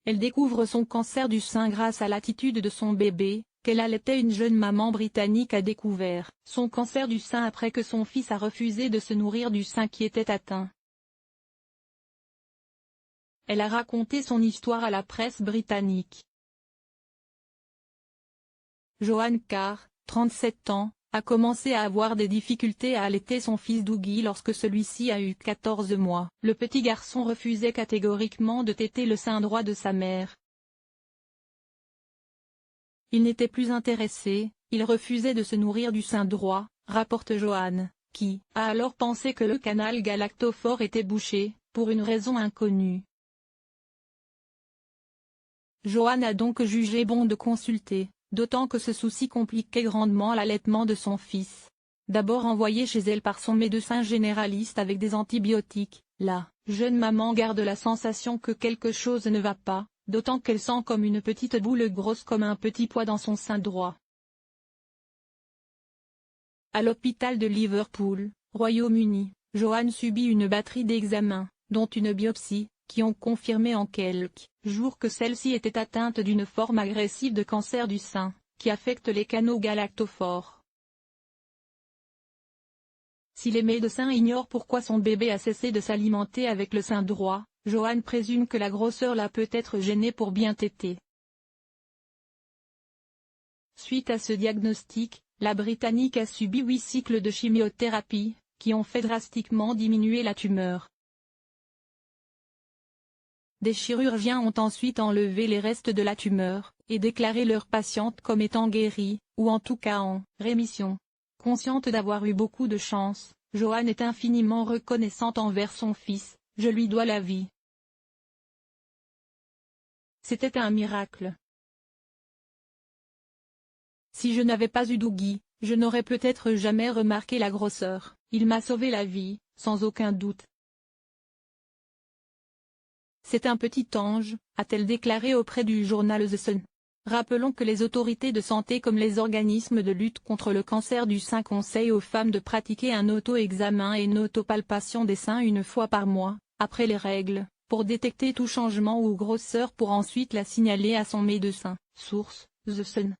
Elle découvre son cancer du sein grâce à l'attitude de son bébé, qu'elle allaitait. Une jeune maman britannique a découvert son cancer du sein après que son fils a refusé de se nourrir du sein qui était atteint. Elle a raconté son histoire à la presse britannique. Joanne Carr, 37 ans, a commencé à avoir des difficultés à allaiter son fils Dougie lorsque celui-ci a eu 14 mois. Le petit garçon refusait catégoriquement de téter le sein droit de sa mère. Il n'était plus intéressé, il refusait de se nourrir du sein droit, rapporte Joanne, qui a alors pensé que le canal galactophore était bouché, pour une raison inconnue. Joanne a donc jugé bon de consulter, d'autant que ce souci compliquait grandement l'allaitement de son fils. D'abord envoyée chez elle par son médecin généraliste avec des antibiotiques, la jeune maman garde la sensation que quelque chose ne va pas, d'autant qu'elle sent comme une petite boule grosse comme un petit pois dans son sein droit. À l'hôpital de Liverpool, Royaume-Uni, Joanne subit une batterie d'examens, dont une biopsie, qui ont confirmé en quelques jours que celle-ci était atteinte d'une forme agressive de cancer du sein, qui affecte les canaux galactophores. Si les médecins ignorent pourquoi son bébé a cessé de s'alimenter avec le sein droit, Joanne présume que la grosseur l'a peut-être gêné pour bien téter. Suite à ce diagnostic, la Britannique a subi 8 cycles de chimiothérapie, qui ont fait drastiquement diminuer la tumeur. Des chirurgiens ont ensuite enlevé les restes de la tumeur, et déclaré leur patiente comme étant guérie, ou en tout cas en rémission. Consciente d'avoir eu beaucoup de chance, Joanne est infiniment reconnaissante envers son fils, je lui dois la vie. C'était un miracle. Si je n'avais pas eu Dougie, je n'aurais peut-être jamais remarqué la grosseur, il m'a sauvé la vie, sans aucun doute. C'est un petit ange, a-t-elle déclaré auprès du journal The Sun. Rappelons que les autorités de santé comme les organismes de lutte contre le cancer du sein conseillent aux femmes de pratiquer un auto-examen et une autopalpation des seins une fois par mois, après les règles, pour détecter tout changement ou grosseur pour ensuite la signaler à son médecin. Source, The Sun.